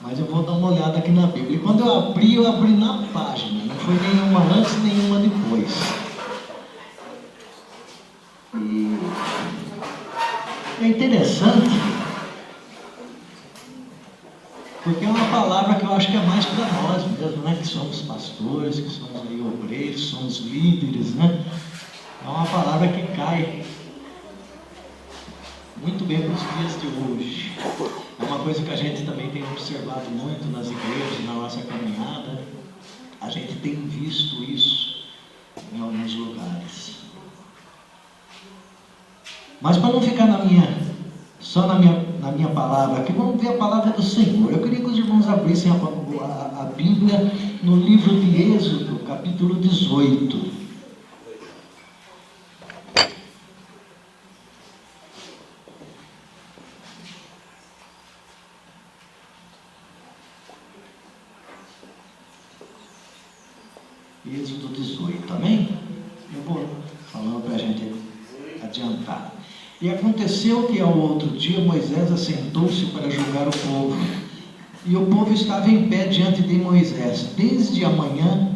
mas eu vou dar uma olhada aqui na Bíblia. E quando eu abri na página, não foi nenhuma antes, nenhuma depois. E é interessante, porque é uma palavra que eu acho que é mais para nós mesmo, né? Que somos pastores, que somos aí obreiros, somos líderes, né? É uma palavra que cai muito bem para os dias de hoje. É uma coisa que a gente também tem observado muito nas igrejas, na nossa caminhada. A gente tem visto isso em alguns lugares. Mas para não ficar só na minha palavra aqui, vamos ver a palavra do Senhor. Eu queria que os irmãos abrissem a Bíblia no livro de Êxodo, capítulo 18. Êxodo 18, amém? Eu vou falando para a gente adiantar. E aconteceu que ao outro dia Moisés assentou-se para julgar o povo. E o povo estava em pé diante de Moisés, desde a manhã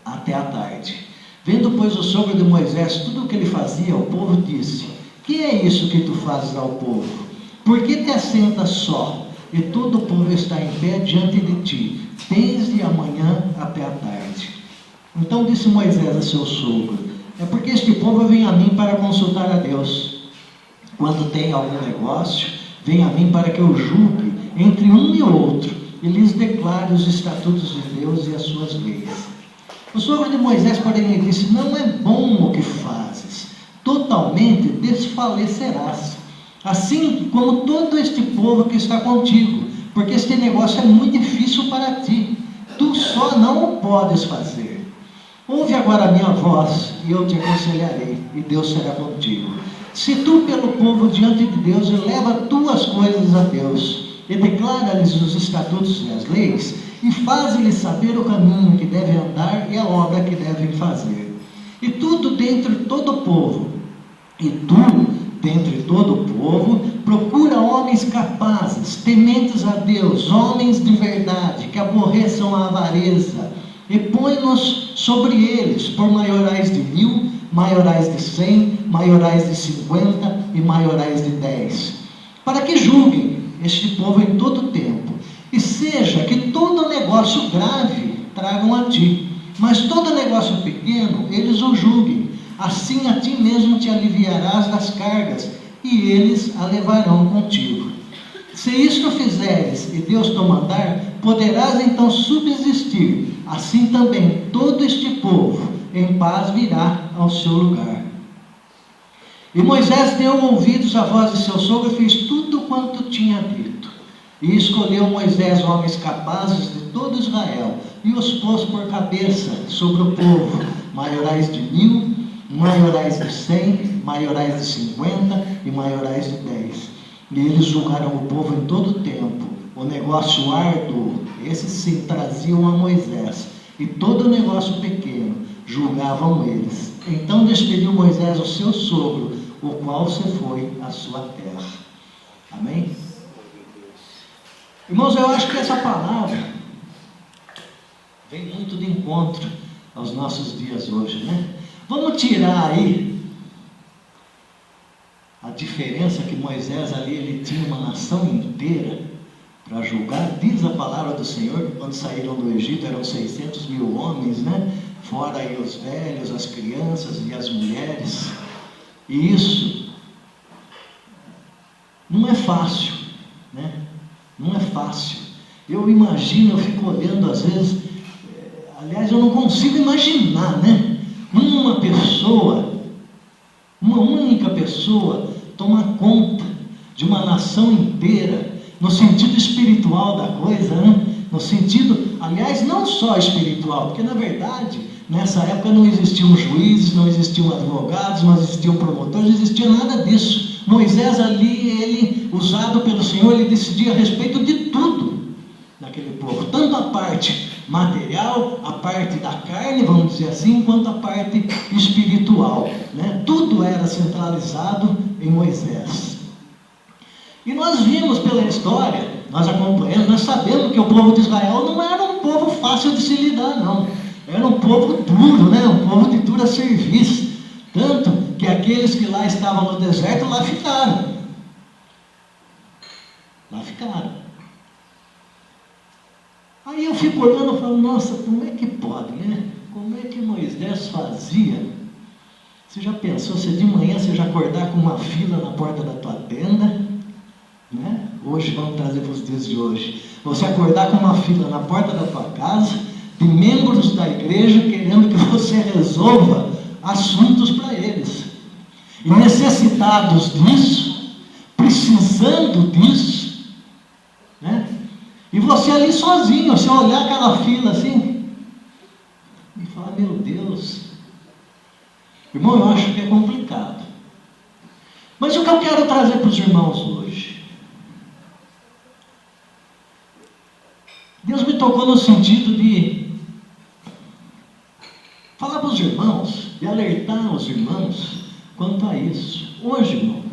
até a tarde. Vendo, pois, o sogro de Moisés tudo o que ele fazia, o povo disse: que é isso que tu fazes ao povo? Por que te assentas só, e todo o povo está em pé diante de ti, desde a manhã até a tarde? Então disse Moisés a seu sogro: é porque este povo vem a mim para consultar a Deus. Quando tem algum negócio, vem a mim para que eu julgue entre um e outro, e lhes declare os estatutos de Deus e as suas leis. O sogro de Moisés, porém, lhe disse: não é bom o que fazes, totalmente desfalecerás, assim como todo este povo que está contigo, porque este negócio é muito difícil para ti, tu só não o podes fazer. Ouve agora a minha voz, e eu te aconselharei, e Deus será contigo. Se tu pelo povo diante de Deus, eleva tuas coisas a Deus, e declara-lhes os estatutos e as leis, e faz-lhes saber o caminho que devem andar e a obra que devem fazer. E tu dentre todo o povo, procura homens capazes, tementes a Deus, homens de verdade, que aborreçam a avareza, e põe-nos sobre eles por maiorais de 1000, maiorais de 100, maiorais de 50 e maiorais de 10, para que julguem este povo em todo o tempo, e seja que todo negócio grave tragam a ti, mas todo negócio pequeno eles o julguem. Assim a ti mesmo te aliviarás das cargas, e eles a levarão contigo. Se isto fizeres e Deus te mandar, poderás então subsistir. Assim também todo este povo em paz virá ao seu lugar. E Moisés deu ouvidos à voz de seu sogro e fez tudo quanto tinha dito. E escolheu Moisés homens capazes de todo Israel, e os pôs por cabeça sobre o povo, maiorais de 1000, maiorais de 100, maiorais de 50 e maiorais de 10. E eles julgaram o povo em todo o tempo. O negócio árduo, esses sim traziam a Moisés, e todo o negócio pequeno julgavam eles. Então despediu Moisés o seu sogro, o qual se foi à sua terra. Amém? Irmãos, eu acho que essa palavra vem muito de encontro aos nossos dias hoje, né? Vamos tirar aí a diferença que Moisés ali, ele tinha uma nação inteira para julgar. Diz a palavra do Senhor que quando saíram do Egito eram 600 mil homens, né? Fora aí os velhos, as crianças e as mulheres. E isso não é fácil, né? Não é fácil. Eu imagino, eu fico olhando às vezes, aliás, eu não consigo imaginar, né? Uma única pessoa tomar conta de uma nação inteira, no sentido espiritual da coisa, né? No sentido, aliás, não só espiritual, porque na verdade, nessa época não existiam juízes, não existiam advogados, não existiam promotores, não existia nada disso. Moisés ali, ele, usado pelo Senhor, ele decidia a respeito de tudo naquele povo, tanto a parte material, a parte da carne, vamos dizer assim, quanto a parte espiritual, né? Tudo era centralizado em Moisés. E nós vimos pela história nós acompanhamos, nós sabemos que o povo de Israel não era um povo fácil de se lidar, não. Era um povo duro, né? Um povo de dura serviço. Tanto que aqueles que lá estavam no deserto, lá ficaram. Lá ficaram. Aí eu fico olhando e falo, nossa, como é que pode, né? Como é que Moisés fazia? Você já pensou, se de manhã você já acordar com uma fila na porta da tua tenda, né? Hoje, vamos trazer para os dias de hoje. Você acordar com uma fila na porta da tua casa, de membros da igreja, querendo que você resolva assuntos para eles. E necessitados disso, precisando disso, né? E você ali sozinho, você olhar aquela fila assim, e falar, meu Deus, irmão, eu acho que é complicado. Mas o que eu quero trazer para os irmãos hoje? Deus me tocou no sentido de falar para os irmãos, de alertar os irmãos quanto a isso. Hoje, irmão,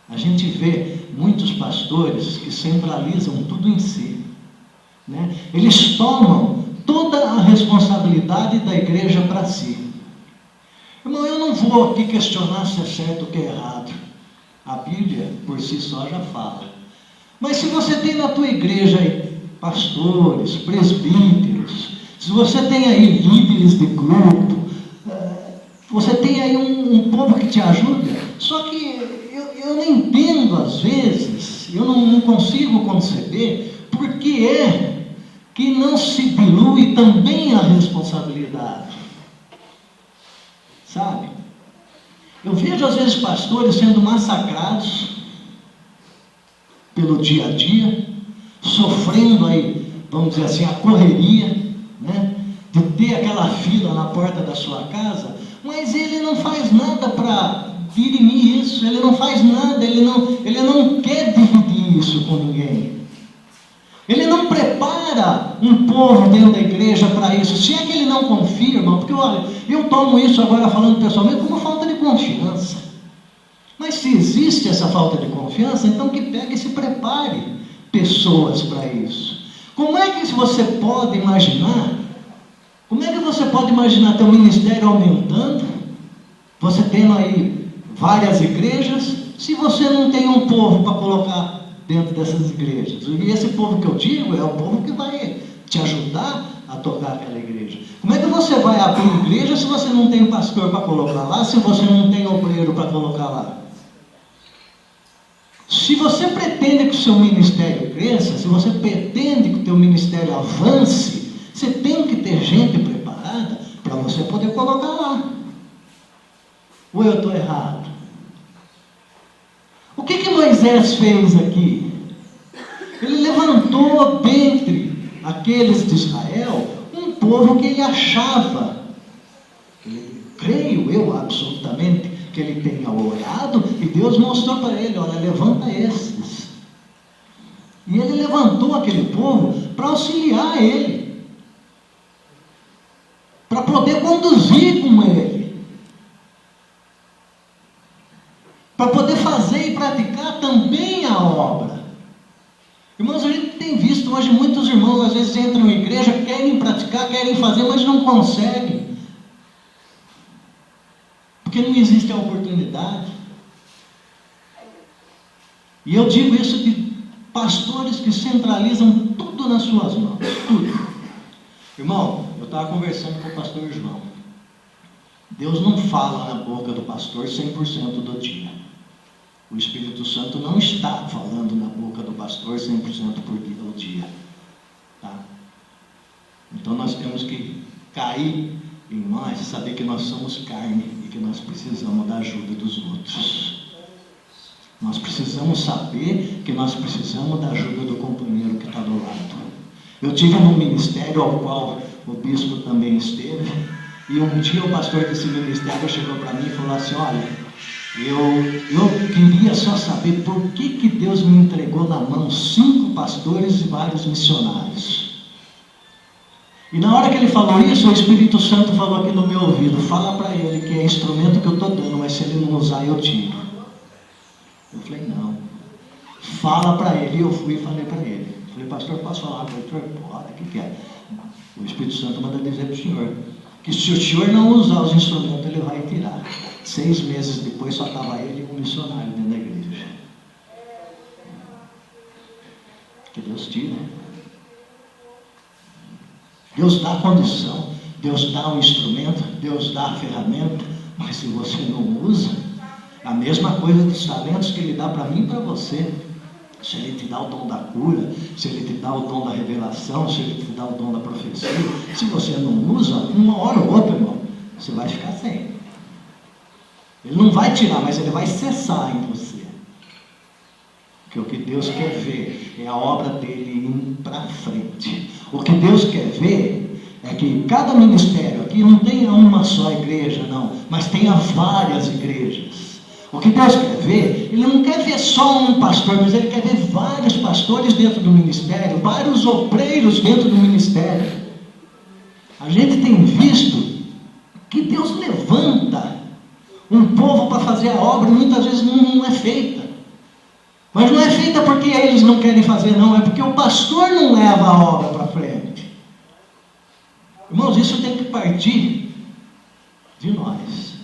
a gente vê muitos pastores que centralizam tudo em si, né? Eles tomam toda a responsabilidade da igreja para si. Irmão, eu não vou aqui questionar se é certo ou que é errado. A Bíblia, por si só, já fala. Mas se você tem na tua igreja aí, pastores, presbíteros, se você tem aí líderes de grupo, você tem aí um povo que te ajuda, só que eu não entendo às vezes, eu não consigo conceber, por que é que não se dilui também a responsabilidade? Sabe? Eu vejo às vezes pastores sendo massacrados pelo dia a dia, sofrendo aí, vamos dizer assim, a correria, né? De ter aquela fila na porta da sua casa, mas ele não faz nada para dirimir isso, ele não faz nada, ele não quer dividir isso com ninguém. Ele não prepara um povo dentro da igreja para isso, se é que ele não confirma, porque olha, eu tomo isso agora falando pessoalmente como falta de confiança. Mas se existe essa falta de confiança, então que pegue e se prepare pessoas para isso. Como é que você pode imaginar? Como é que você pode imaginar teu ministério aumentando, você tendo aí várias igrejas, se você não tem um povo para colocar dentro dessas igrejas? E esse povo que eu digo é o povo que vai te ajudar a tocar aquela igreja. Como é que você vai abrir igreja se você não tem pastor para colocar lá, se você não tem obreiro para colocar lá? Se você pretende que o seu ministério cresça, se você pretende que o teu ministério avance, você tem que ter gente preparada para você poder colocar lá. Ou eu estou errado? O que Moisés fez aqui? Ele levantou dentre aqueles de Israel um povo que ele achava, creio eu absolutamente, que ele tenha orado, e Deus mostrou para ele, olha, levanta esses. E ele levantou aquele povo para auxiliar ele, para poder conduzir com ele, para poder fazer e praticar também a obra. Irmãos, a gente tem visto hoje muitos irmãos, às vezes entram em igreja, querem praticar, querem fazer, mas não conseguem. Porque não existe a oportunidade. E eu digo isso de pastores que centralizam tudo nas suas mãos, tudo. Irmão, eu estava conversando com o pastor João. Deus não fala na boca do pastor 100% do dia. O Espírito Santo não está falando na boca do pastor 100% do dia. Tá? Então nós temos que cair em nós e saber que nós somos carne e que nós precisamos da ajuda dos outros. Nós precisamos saber que nós precisamos da ajuda do companheiro que está do lado. Eu tive um ministério ao qual o bispo também esteve, e um dia o pastor desse ministério chegou para mim e falou assim, olha, eu queria só saber por que Deus me entregou na mão 5 pastores e vários missionários. E na hora que ele falou isso, o Espírito Santo falou aqui no meu ouvido, fala para ele que é instrumento que eu estou dando, mas se ele não usar, eu tiro. Eu falei, não. Fala para ele. E eu fui e falei para ele. Falei, pastor, posso falar com o senhor? Pode, o que é? O Espírito Santo manda dizer para o senhor que se o senhor não usar os instrumentos, ele vai tirar. 6 meses depois só estava ele e um missionário dentro da igreja. Que Deus tira. Deus dá a condição, Deus dá o instrumento, Deus dá a ferramenta, mas se você não usa, a mesma coisa dos talentos que Ele dá para mim e para você. Se Ele te dá o dom da cura, se Ele te dá o dom da revelação, se Ele te dá o dom da profecia, se você não usa, uma hora ou outra, irmão, você vai ficar sem. Ele não vai tirar, mas Ele vai cessar em você. Porque o que Deus quer ver é a obra dele indo para frente. O que Deus quer ver é que cada ministério aqui não tenha uma só igreja, não, mas tenha várias igrejas. O que Deus quer ver, Ele não quer ver só um pastor, mas Ele quer ver vários pastores dentro do ministério, vários obreiros dentro do ministério. A gente tem visto que Deus levanta um povo para fazer a obra, e muitas vezes não é feita. Mas não é feita porque eles não querem fazer, não, é porque o pastor não leva a obra para frente. Irmãos, isso tem que partir de nós.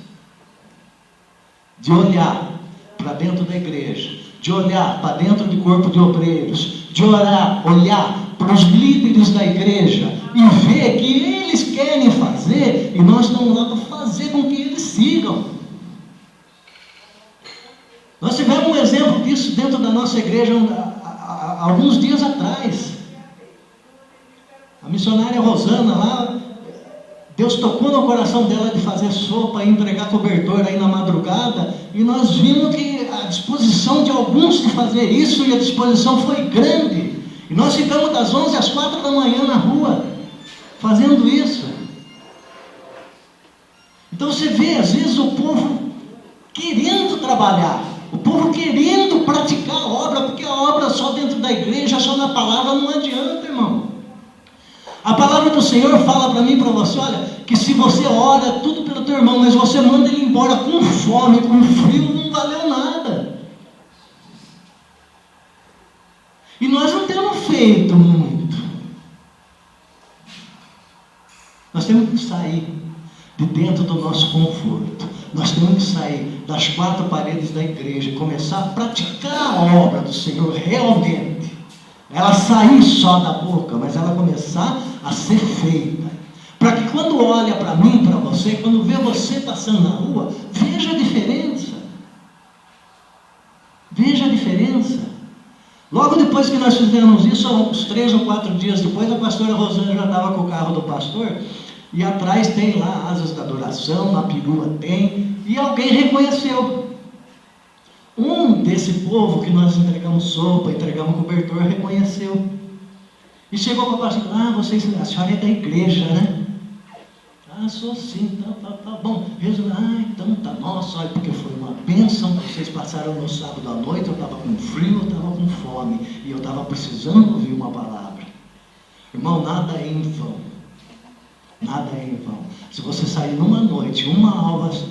De olhar para dentro da igreja, de olhar para dentro do corpo de obreiros, de olhar para os líderes da igreja e ver que eles querem fazer e nós estamos lá para fazer com que eles sigam. Nós tivemos um exemplo disso dentro da nossa igreja há alguns dias atrás. A missionária Rosana lá, Deus tocou no coração dela de fazer sopa e entregar cobertor aí na madrugada, e nós vimos que a disposição de alguns de fazer isso, e a disposição foi grande, e nós ficamos das 11 às 4 da manhã na rua, fazendo isso. Então você vê, às vezes, o povo querendo trabalhar, o povo querendo praticar a obra, porque a obra só dentro da igreja, só na palavra, não adianta, irmão. A palavra do Senhor fala para mim e para você, olha, que se você ora tudo pelo teu irmão, mas você manda ele embora com fome, com frio, não valeu nada. E nós não temos feito muito. Nós temos que sair de dentro do nosso conforto. Nós temos que sair das 4 paredes da igreja e começar a praticar a obra do Senhor realmente. Ela sair só da boca, mas ela começar a ser feita. Para que quando olha para mim, para você, quando vê você passando na rua, veja a diferença. Veja a diferença. Logo depois que nós fizemos isso, uns 3 ou 4 dias depois, a pastora Rosana já estava com o carro do pastor, e atrás tem lá asas da adoração, na perua tem, e alguém reconheceu. Um desse povo que nós entregamos sopa, entregamos cobertor, reconheceu. E chegou para o pastor, a senhora é da igreja, né? Sou sim, tá bom. Resumindo, então tá, nossa, olha, porque foi uma bênção, vocês passaram no sábado à noite, eu estava com frio, eu estava com fome, e eu estava precisando ouvir uma palavra. Irmão, nada é em vão. Nada é em vão. Se você sair numa noite, uma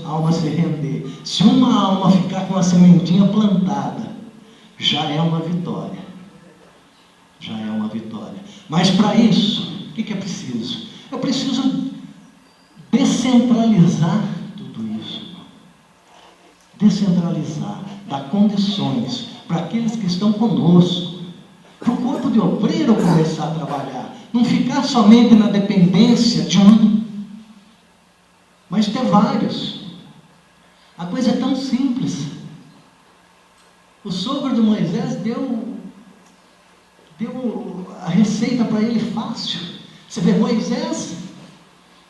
alma se render, se uma alma ficar com a sementinha plantada, já é uma vitória. Já é uma vitória. Mas para isso, o que é preciso? Eu preciso descentralizar tudo isso. Descentralizar, dar condições para aqueles que estão conosco, para o corpo de obreiro começar a trabalhar. Não ficar somente na dependência de um, mas ter vários. A coisa é tão simples. O sogro de Moisés deu a receita para ele fácil. Você vê Moisés,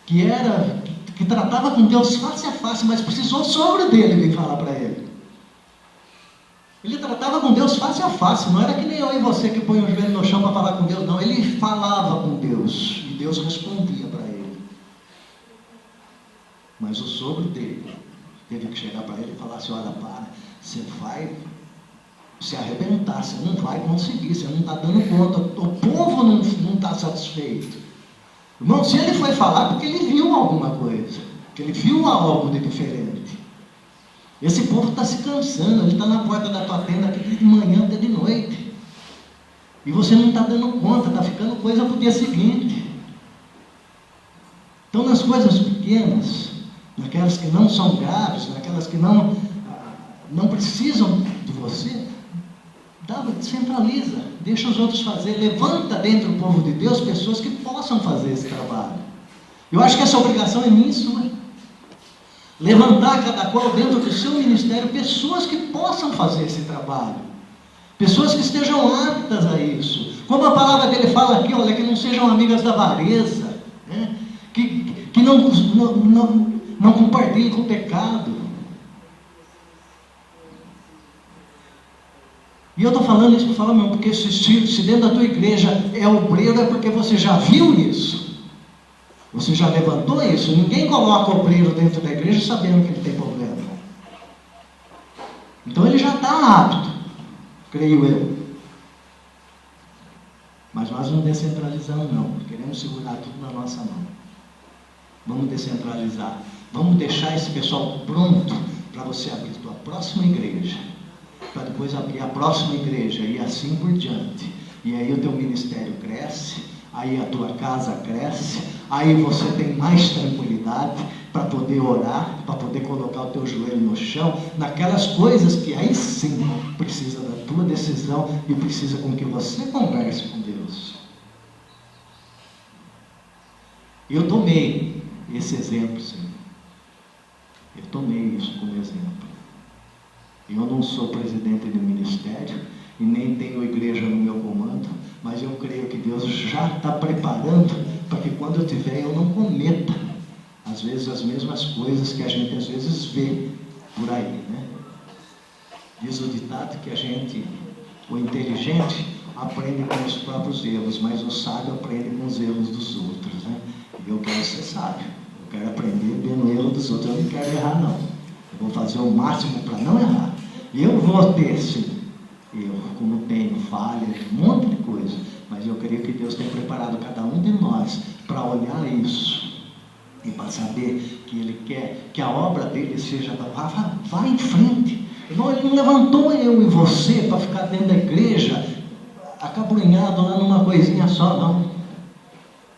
que tratava com Deus face a face, mas precisou o sogro dele vir falar para ele. Ele tratava com Deus face a face, não era que nem eu e você que põe o joelho no chão para falar com Deus, não. Ele falava com Deus e Deus respondia para ele. Mas o sogro dele teve que chegar para ele e falar assim, olha, você vai se arrebentar, você não vai conseguir, você não está dando conta, o povo não está satisfeito. Irmão, se ele foi falar, porque ele viu alguma coisa, porque ele viu algo de diferente. Esse povo está se cansando, ele está na porta da tua tenda aqui de manhã até de noite. E você não está dando conta, está ficando coisa para o dia seguinte. Então, nas coisas pequenas, naquelas que não são graves, naquelas que não precisam de você, descentraliza, deixa os outros fazer, levanta dentro do povo de Deus pessoas que possam fazer esse trabalho. Eu acho que essa obrigação é minha e sua. Levantar cada qual dentro do seu ministério pessoas que possam fazer esse trabalho, pessoas que estejam aptas a isso, como a palavra dele fala aqui, olha, que não sejam amigas da avareza, né? que não compartilhem com o pecado. E eu estou falando isso para falar, meu, porque se dentro da tua igreja é obreiro, é porque você já viu isso. Você já levantou isso. Ninguém coloca o obreiro dentro da igreja sabendo que ele tem problema. Então ele já está apto, creio eu. Mas nós não descentralizamos, não. Queremos segurar tudo na nossa mão. Vamos descentralizar. Vamos deixar esse pessoal pronto para você abrir a tua próxima igreja, para depois abrir a próxima igreja e assim por diante. E aí o teu ministério cresce, aí a tua casa cresce, aí você tem mais tranquilidade para poder orar, para poder colocar o teu joelho no chão, naquelas coisas que aí sim precisa da tua decisão e precisa com que você converse com Deus. Eu tomei esse exemplo, Senhor. Eu tomei isso como exemplo. Eu não sou presidente do ministério e nem tenho igreja no meu comando, mas eu creio que Deus já está preparando para que quando eu tiver eu não cometa, às vezes, as mesmas coisas que a gente às vezes vê por aí, né? Diz o ditado que o inteligente aprende com os próprios erros, mas o sábio aprende com os erros dos outros, né? E eu quero ser sábio, eu quero aprender vendo o erro dos outros, eu não quero errar não, eu vou fazer o máximo para não errar. E eu vou ter, sim, erro, como tenho, falha, um monte de coisa, mas eu creio que Deus tem preparado cada um de nós para olhar isso e para saber que Ele quer que a obra dele seja, vá em frente. Não, Ele não levantou eu e você para ficar dentro da igreja acabrunhado lá numa coisinha só, não.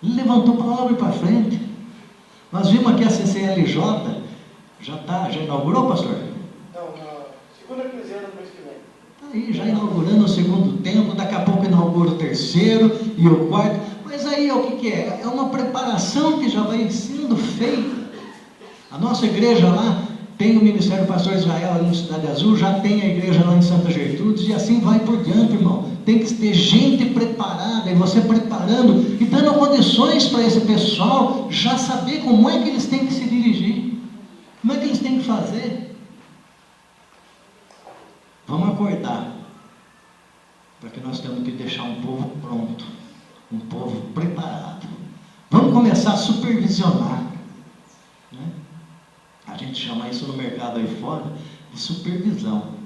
Ele levantou para a obra e para frente. Nós vimos aqui a CCLJ, já inaugurou, pastor? Segunda quinzena do mês que vem. Está aí, já inaugurando o segundo tempo, daqui a pouco inaugura o terceiro e o quarto. Mas aí o que é? É uma preparação que já vai sendo feita. A nossa igreja lá tem o Ministério Pastor Israel ali no Cidade Azul, já tem a igreja lá em Santa Gertrudes e assim vai por diante, irmão. Tem que ter gente preparada e você preparando e dando condições para esse pessoal já saber como é que eles têm que se dirigir, como é que eles têm que fazer. Vamos acordar, porque nós temos que deixar um povo pronto, um povo preparado. Vamos começar a supervisionar, né? A gente chama isso no mercado aí fora de supervisão.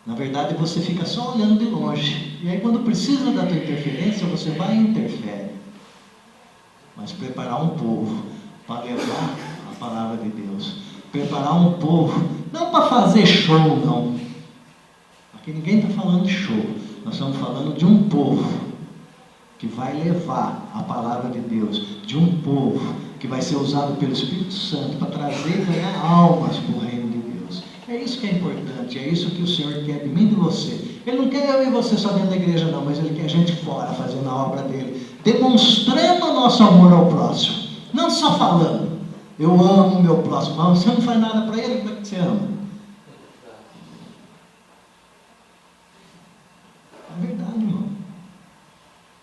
Na verdade, você fica só olhando de longe, e aí quando precisa da tua interferência, você vai e interfere. Mas preparar um povo para levar a palavra de Deus, preparar um povo, não para fazer show, não. Aqui ninguém está falando de show, nós estamos falando de um povo que vai levar a palavra de Deus, de um povo que vai ser usado pelo Espírito Santo para trazer e ganhar almas para o reino de Deus. É isso que é importante, é isso que o Senhor quer de mim e de você. Ele não quer eu e você só dentro da igreja não, mas Ele quer a gente fora, fazendo a obra dEle, demonstrando o nosso amor ao próximo, não só falando, eu amo o meu próximo, mas você não faz nada para ele, como é que você ama? É verdade, irmão.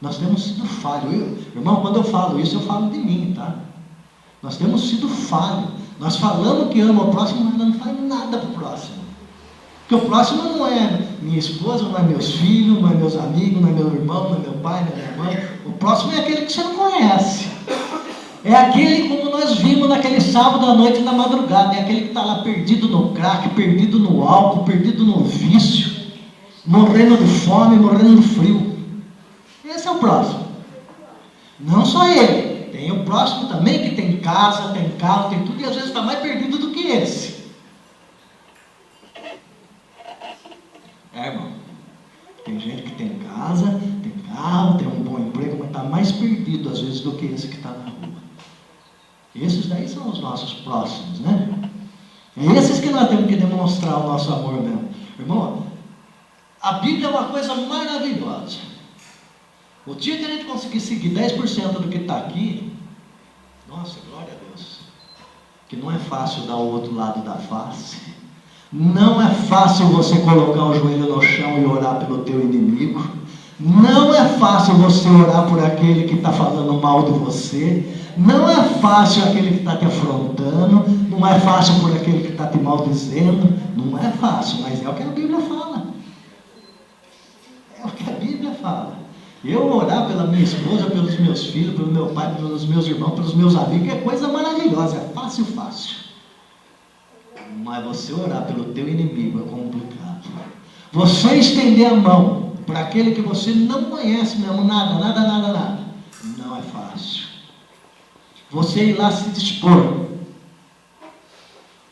Nós temos sido falhos. Irmão, quando eu falo isso, eu falo de mim, tá? Nós temos sido falhos. Nós falamos que ama o próximo, mas não faz nada para o próximo. Porque o próximo não é minha esposa, não é meus filhos, não é meus amigos, não é meu irmão, não é meu pai, não é minha mãe. O próximo é aquele que você não conhece. É aquele como nós vimos naquele sábado à noite na madrugada. É aquele que está lá perdido no crack, perdido no álcool, perdido no vício, morrendo de fome, morrendo de frio. Esse é o próximo. Não só ele. Tem o próximo também que tem casa, tem carro, tem tudo, e às vezes está mais perdido do que esse. que esse que está na rua. Esses daí são os nossos próximos, né? É esses que nós temos que demonstrar o nosso amor mesmo. Irmão, a Bíblia é uma coisa maravilhosa. O dia que a gente conseguir seguir 10% do que está aqui, nossa, glória a Deus. Que não é fácil dar o outro lado da face. Não é fácil você colocar o joelho no chão e orar pelo teu inimigo. Não é fácil você orar por aquele que está falando mal de você. Não é fácil aquele que está te afrontando. Não é fácil por aquele que está te maldizendo. Não é fácil, mas é o que a Bíblia fala. É o que a Bíblia fala. Eu orar pela minha esposa, pelos meus filhos, pelo meu pai, pelos meus irmãos, pelos meus amigos, é coisa maravilhosa, é fácil, fácil. Mas você orar pelo teu inimigo é complicado. Você estender a mão para aquele que você não conhece mesmo, nada, não é fácil. Você ir lá se dispor,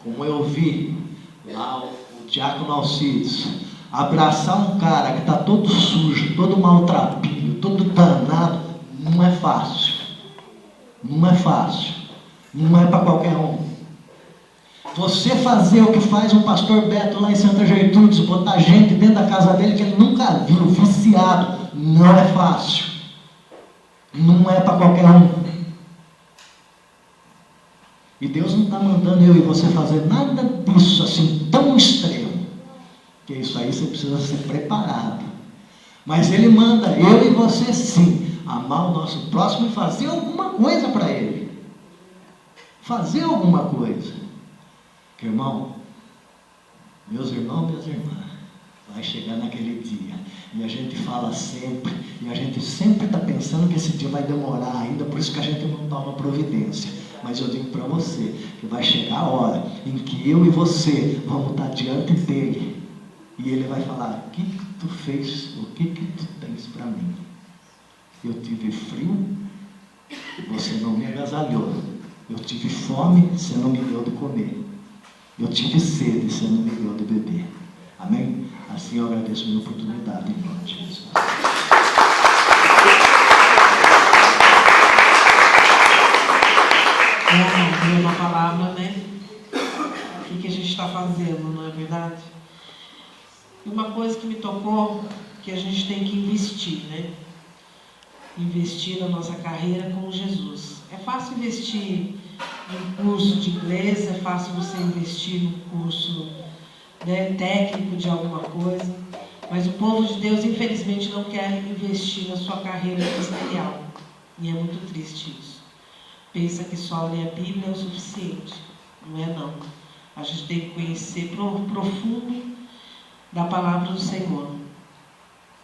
como eu vi lá o diácono Alcides, abraçar um cara que está todo sujo, todo maltrapilho, todo danado, não é fácil. Não é fácil. Não é para qualquer um. Você fazer o que faz um pastor Beto lá em Santa Gertrudes, botar gente dentro da casa dele que ele nunca viu, viciado, não é fácil. Não é para qualquer um. E Deus não está mandando eu e você fazer nada disso assim tão extremo. Porque isso aí você precisa ser preparado. Mas Ele manda eu e você sim amar o nosso próximo e fazer alguma coisa para Ele. Fazer alguma coisa. Porque, irmão, meus irmãos, minhas irmãs, vai chegar naquele dia. E a gente fala sempre, e a gente sempre está pensando que esse dia vai demorar ainda, por isso que a gente não toma providência. Mas eu digo para você, que vai chegar a hora em que eu e você vamos estar diante dele. E ele vai falar, o que tu fez, o que tu tens para mim? Eu tive frio, você não me agasalhou. Eu tive fome, você não me deu de comer. Eu tive sede, você não me deu de beber. Amém? Assim eu agradeço a minha oportunidade, em nome de Jesus. É uma palavra, né? O que a gente está fazendo, não é verdade? E uma coisa que me tocou, que a gente tem que investir, né? Investir na nossa carreira com Jesus. É fácil investir em um curso de inglês, é fácil você investir num curso, né, técnico de alguma coisa, mas o povo de Deus, infelizmente, não quer investir na sua carreira ministerial. E é muito triste isso. Pensa que só ler a Bíblia é o suficiente. Não é não. A gente tem que conhecer profundo da palavra do Senhor.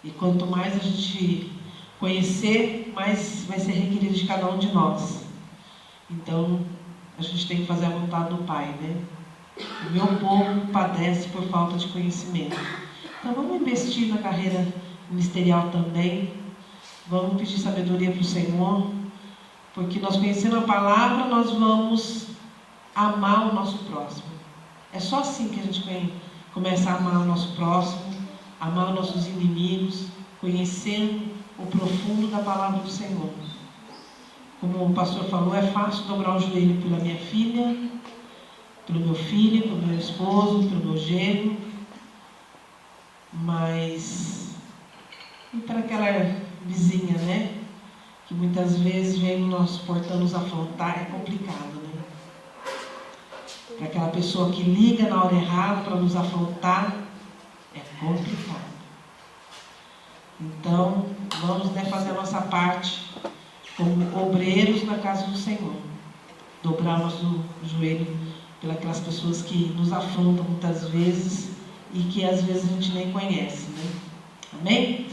E quanto mais a gente conhecer, mais vai ser requerido de cada um de nós. Então, a gente tem que fazer a vontade do Pai, né? O meu povo padece por falta de conhecimento. Então, vamos investir na carreira ministerial também. Vamos pedir sabedoria para o Senhor. Porque nós conhecendo a palavra, nós vamos amar o nosso próximo. É só assim que a gente começa a amar o nosso próximo, amar os nossos inimigos, conhecendo o profundo da palavra do Senhor. Como o pastor falou, é fácil dobrar o joelho pela minha filha, pelo meu filho, pelo meu esposo, pelo meu genro, mas e para aquela vizinha, né? Que muitas vezes vem no nosso portão nos afrontar, é complicado, né? Para aquela pessoa que liga na hora errada para nos afrontar, é complicado. Então, vamos, né, fazer a nossa parte como obreiros na casa do Senhor. Dobrar o nosso joelho pelas pessoas que nos afrontam muitas vezes e que às vezes a gente nem conhece, né? Amém?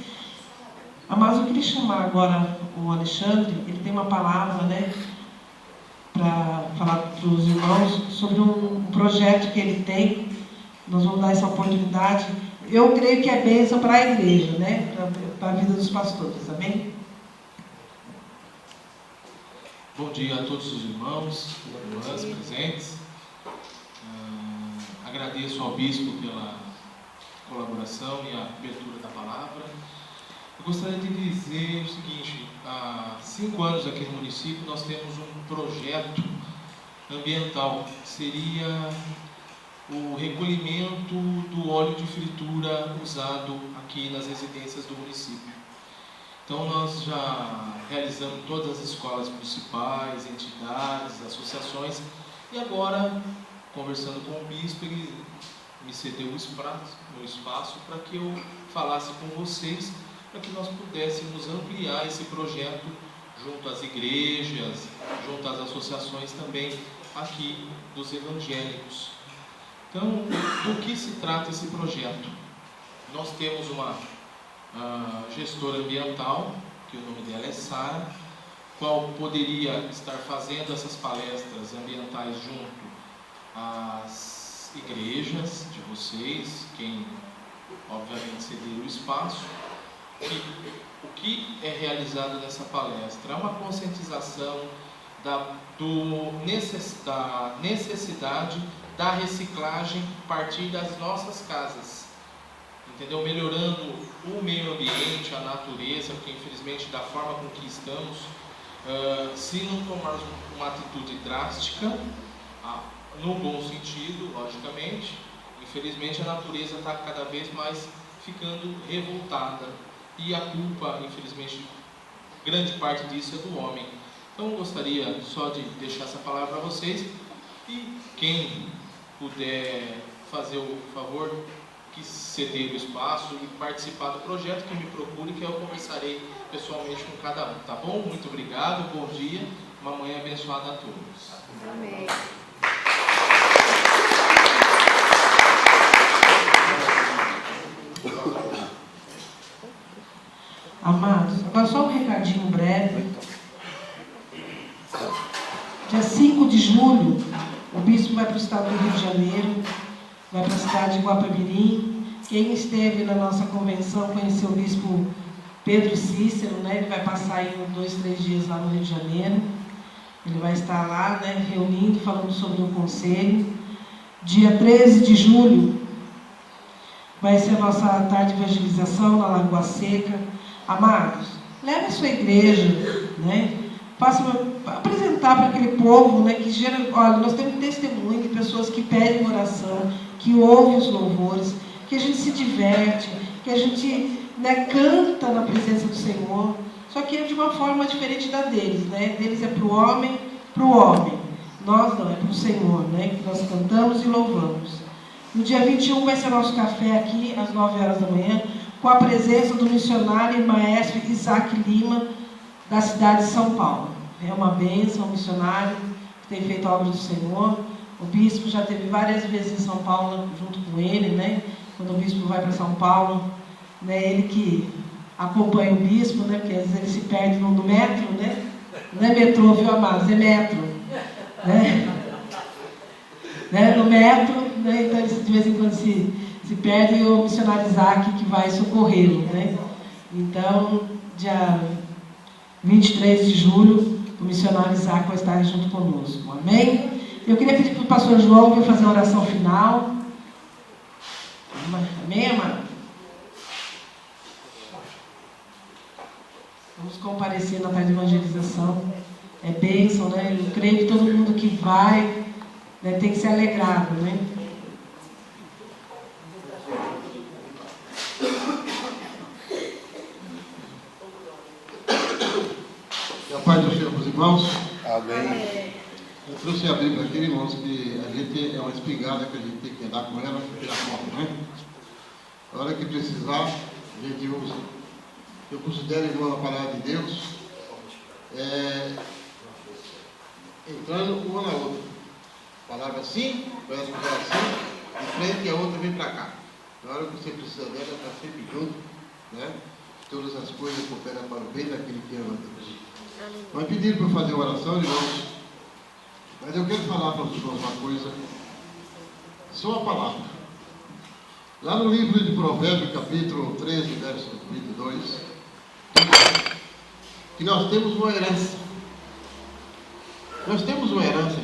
Mas eu queria chamar agora o Alexandre, ele tem uma palavra, né, para falar para os irmãos sobre um projeto que ele tem. Nós vamos dar essa oportunidade. Eu creio que é bênção para a igreja, né, para a vida dos pastores, amém? Bom dia a todos os irmãos, irmãs presentes. Agradeço ao bispo pela colaboração e a abertura da palavra. Eu gostaria de dizer o seguinte: 5 anos aqui no município nós temos um projeto ambiental, que seria o recolhimento do óleo de fritura usado aqui nas residências do município. Então nós já realizamos todas as escolas municipais, entidades, associações, e agora, conversando com o bispo, ele me cedeu o espaço para que eu falasse com vocês, para que nós pudéssemos ampliar esse projeto junto às igrejas, junto às associações também aqui dos evangélicos. Então, do que se trata esse projeto? Nós temos uma gestora ambiental, que o nome dela é Sara, qual poderia estar fazendo essas palestras ambientais junto às igrejas de vocês, quem obviamente ceder o espaço. O que é realizado nessa palestra? É uma conscientização da necessidade da reciclagem a partir das nossas casas, entendeu? Melhorando o meio ambiente, a natureza, porque infelizmente da forma com que estamos, se não tomarmos uma atitude drástica, no bom sentido, logicamente, infelizmente a natureza está cada vez mais ficando revoltada, e a culpa, infelizmente, grande parte disso é do homem. Então eu gostaria só de deixar essa palavra para vocês, e quem puder fazer o favor que ceder o espaço e participar do projeto, que me procure, que eu conversarei pessoalmente com cada um, tá bom? Muito obrigado, bom dia, uma manhã abençoada a todos. Amém. Amados, agora só um recadinho breve. Dia 5 de julho, o bispo vai para o estado do Rio de Janeiro, vai para a cidade de Guapamirim. Quem esteve na nossa convenção conheceu o bispo Pedro Cícero, né? Ele vai passar aí 2, 3 dias lá no Rio de Janeiro. Ele vai estar lá, né, reunindo, falando sobre o conselho. Dia 13 de julho vai ser a nossa tarde de evangelização na Lagoa Seca. Amados, leve a sua igreja, né? Faça apresentar para aquele povo, né, que gera. Olha, nós temos testemunho de pessoas que pedem oração, que ouvem os louvores, que a gente se diverte, que a gente, né, canta na presença do Senhor, só que é de uma forma diferente da deles, né? Deles é para o homem, nós não, é para o Senhor, né? Que nós cantamos e louvamos. No dia 21 vai ser nosso café aqui, às 9 horas da manhã, com a presença do missionário e maestro Isaac Lima, da cidade de São Paulo. É uma bênção, um missionário que tem feito a obra do Senhor. O bispo já esteve várias vezes em São Paulo junto com ele, né? Quando o bispo vai para São Paulo, né? Ele que acompanha o bispo, né? Porque às vezes ele se perde no metro, né? Não é metrô, viu, amados? É metro, né? No metro, né? Então ele de vez em quando se perde, e o missionário Isaac que vai socorrê-lo, né? Então, dia 23 de julho, o missionário Isaac vai estar junto conosco. Amém? Eu queria pedir para o pastor João para fazer a oração final. Amém, amado? Vamos comparecer na tarde de evangelização. É bênção, né? Eu creio que todo mundo que vai, né, tem que ser alegrado, né? Que a paz do Senhor para os irmãos. Amém. Eu trouxe a Bíblia aqui, irmãos, que a gente é uma espingarda que a gente tem que andar com ela e tirar foto, né? Na hora que precisar, a gente usa. Eu considero, irmão, a palavra de Deus entrando uma na outra. A palavra assim, parece que vai assim, de frente, e a outra vem para cá. Na hora que você precisa dela, está sempre junto, né? Todas as coisas cooperam para o bem daquele que ama Deus. Mas pediram para eu fazer uma oração, irmãos. Mas eu quero falar para os irmãos uma coisa. Só uma palavra. Lá no livro de Provérbios, capítulo 13, verso 22, que nós temos uma herança. Nós temos uma herança,